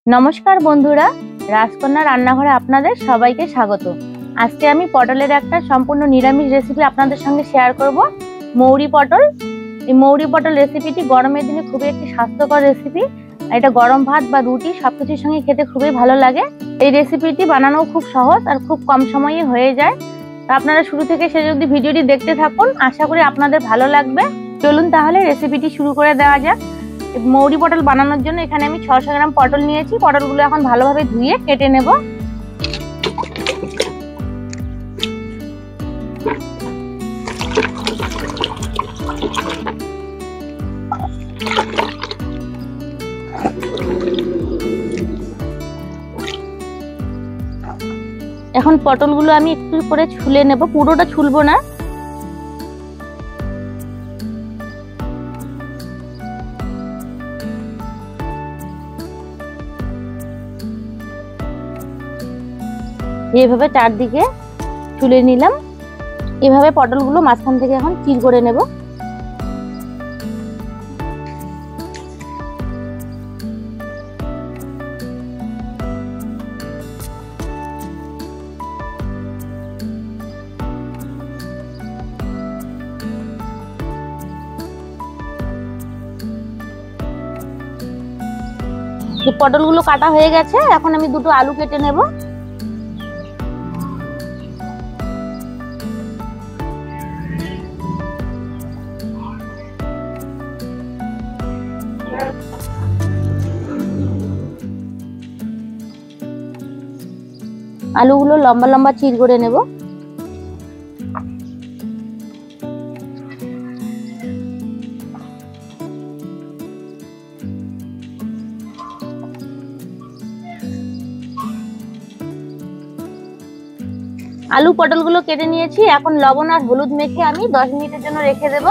নমস্কার বন্ধুরা, রাজকন্যা রান্নাঘরে আপনাদের সবাইকে স্বাগত। আজকে আমি পটলের একটা সম্পূর্ণ নিরামিষ রেসিপি আপনাদের সঙ্গে শেয়ার করব, মৌরি পটল। এই মৌরি পটল রেসিপিটি গরমের দিনে খুবই একটি স্বাস্থ্যকর রেসিপি। এটা গরম ভাত বা রুটি সবকিছুর সঙ্গে খেতে খুবই ভালো লাগে। এই রেসিপিটি বানানো খুব সহজ আর খুব কম সময়ে হয়ে যায়। আপনারা শুরু থেকে শেষ অবধি ভিডিওটি দেখতে থাকুন, আশা করি আপনাদের ভালো লাগবে। চলুন তাহলে রেসিপিটি শুরু করে দেওয়া যাক। মৌরি পটল বানানোর জন্য এখানে আমি 600 গ্রাম পটল নিয়েছি। পটলগুলো এখন ভালোভাবে ধুয়ে কেটে নেব। এখন পটলগুলো আমি একটু করে ছুলে নেব, পুরোটা ছুলবো না। এইভাবে চারদিকে তুলে নিলাম। এভাবে পটলগুলো মাঝখান থেকে এখন চির করে নেব। পটলগুলো কাটা হয়ে গেছে, এখন আমি দুটো আলু কেটে নেব। আলুগুলো লম্বা লম্বা চির করে নেব। আলু পটলগুলো কেটে নিয়েছি, এখন লবণ আর হলুদ মেখে আমি 10 মিনিটের জন্য রেখে দেব।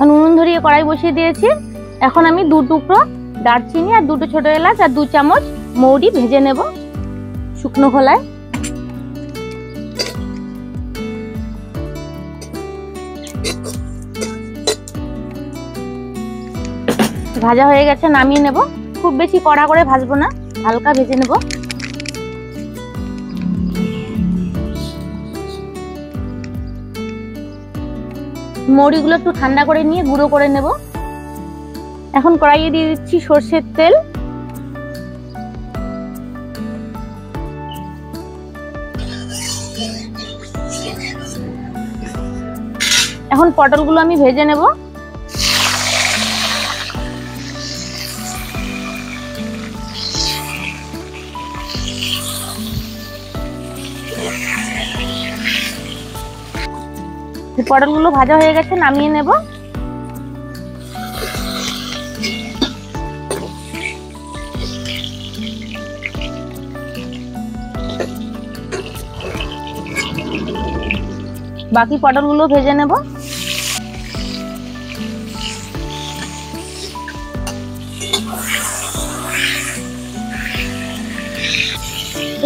উনুন ধরিয়ে কড়াই বসিয়ে দিয়েছি। এখন আমি 2 টুকরো দারচিনি আর 2টো ছোট এলাচ আর 2 চামচ মৌরি ভেজে নেব শুকনো খোলায়। ভাজা হয়ে গেছে, নামিয়ে নেব। খুব বেশি কড়া করে ভাজবো না, হালকা ভেজে নেব। মৌরিগুলো একটু ঠান্ডা করে নিয়ে গুঁড়ো করে নেব। এখন কড়াইয়ে দিয়ে দিচ্ছি সরষের তেল। এখন পটলগুলো আমি ভেজে নেব। পটলগুলো ভাজা হয়ে গেছে, নামিয়ে নেব। বাকি পটলগুলো ভেজে নেব।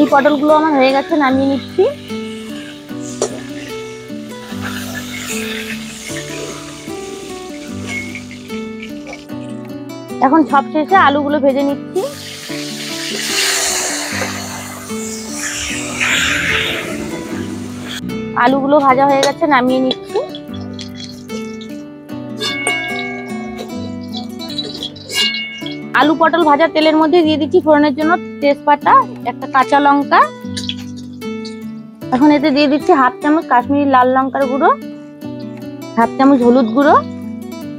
এই পটলগুলো আমার হয়ে গেছে, নামিয়ে নিচ্ছি। এখন সবশেষে আলুগুলো ভেজে নিচ্ছি। আলুগুলো ভাজা হয়ে গেছে, নামিয়ে নিচ্ছি। আলু পটল ভাজা তেলের মধ্যে দিয়ে দিচ্ছি ফোড়নের জন্য তেজপাতা, একটা কাঁচা লঙ্কা। এখন এতে দিয়ে দিচ্ছি 1/2 চামচ কাশ্মীরি লাল লঙ্কার গুঁড়ো, 1/2 চামচ হলুদ গুঁড়ো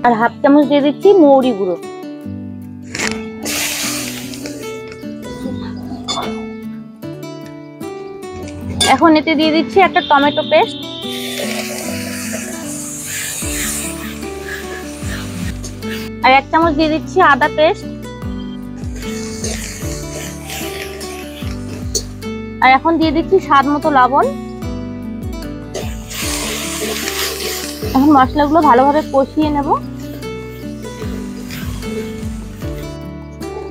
আর 1/2 চামচ দিয়ে দিচ্ছি মৌরি গুঁড়ো। এখন এতে দিয়ে দিচ্ছি একটা টমেটো পেস্ট, আর 1 চামচ দিয়ে দিচ্ছি আদা পেস্ট, আর এখন দিয়ে দিচ্ছি স্বাদ মতো লবণ। এখন মশলাগুলো ভালোভাবে কষিয়ে নেব।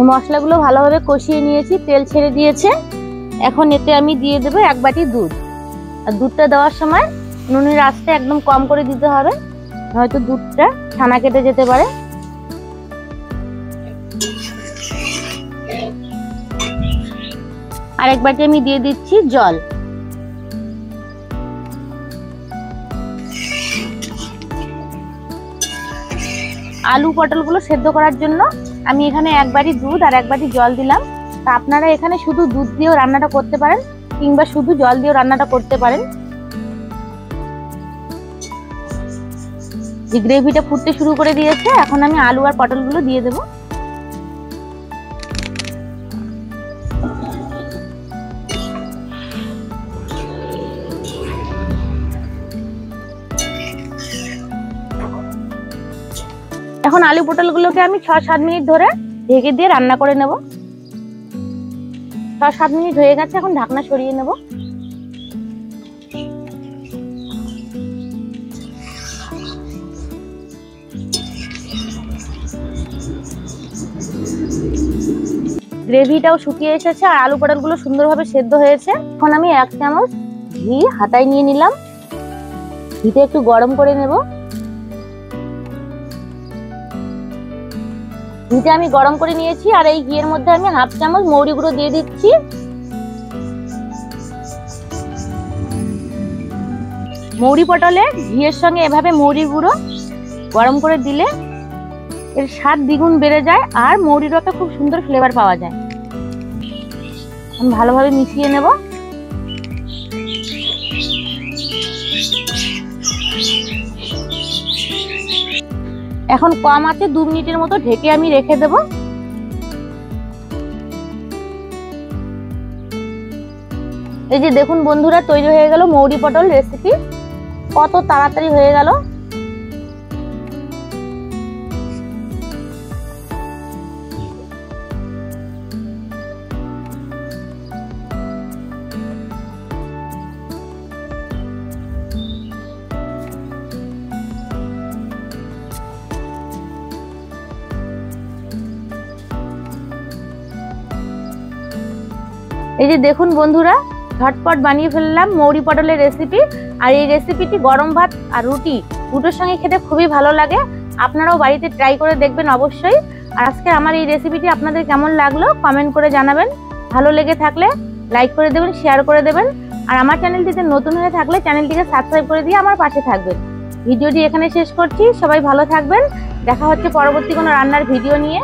মশলাগুলো ভালোভাবে কষিয়ে নিয়েছি, তেল ছেড়ে দিয়েছে। এখন এতে আমি দিয়ে দেবো 1 বাটি দুধ। আর দুধটা দেওয়ার সময় নুনের আঁচটা একদম কম করে দিতে হবে, হয়তো দুধটা ছানা কেটে যেতে পারে। আর 1 বাটি আমি দিয়ে দিচ্ছি জল। আলু পটলগুলো সেদ্ধ করার জন্য আমি এখানে 1 বাটি দুধ আর 1 বাটি জল দিলাম। তা আপনারা এখানে শুধু দুধ দিয়েও রান্নাটা করতে পারেন, কিংবা শুধু জল দিয়েও রান্নাটা করতে পারেন। যে গ্রেভিটা ফুটতে শুরু করে দিয়েছে, এখন আমি আলু আর পটলগুলো দিয়ে দেব। এখন আলু পটলগুলোকে আমি 6-7 মিনিট ধরে ঢেকে দিয়ে রান্না করে নেব। 6-7 মিনিট হয়ে গেছে, এখন ঢাকনা সরিয়ে নেব। গ্রেভিটাও শুকিয়ে এসেছে আর আলু পটলগুলো সুন্দরভাবে সেদ্ধ হয়েছে। এখন আমি 1 চামচ ঘি হাতায় নিয়ে নিলাম। ঘিটা একটু গরম করে নেব। ঘিটা আমি গরম করে নিয়েছি আর এই ঘিয়ের মধ্যে আমি 1/2 চামচ মৌরি গুঁড়ো দিয়ে দিচ্ছি। মৌরি পটলে ঘিয়ের সঙ্গে এভাবে মৌরি গুঁড়ো গরম করে দিলে এর স্বাদ দ্বিগুণ বেড়ে যায় আর মৌরির একটা খুব সুন্দর ফ্লেভার পাওয়া যায়। আমি ভালোভাবে মিশিয়ে নেব। এখন কম আছে 2 মিনিটের মতো ঢেকে আমি রেখে দেব। এই যে দেখুন বন্ধুরা, তৈরি হয়ে গেল মৌরি পটল রেসিপি। কত তাড়াতাড়ি হয়ে গেল। এই যে দেখুন বন্ধুরা, ঝটপট বানিয়ে ফেললাম মৌরি পটলের রেসিপি। আর এই রেসিপিটি গরম ভাত আর রুটি দুটোর সঙ্গে খেতে খুবই ভালো লাগে। আপনারাও বাড়িতে ট্রাই করে দেখবেন অবশ্যই। আর আজকে আমার এই রেসিপিটি আপনাদের কেমন লাগলো কমেন্ট করে জানাবেন। ভালো লেগে থাকলে লাইক করে দেবেন, শেয়ার করে দেবেন। আর আমার চ্যানেলটিতে নতুন হয়ে থাকলে চ্যানেলটিকে সাবস্ক্রাইব করে দিয়ে আমার পাশে থাকবেন। ভিডিওটি এখানে শেষ করছি। সবাই ভালো থাকবেন। দেখা হচ্ছে পরবর্তী কোনো রান্নার ভিডিও নিয়ে।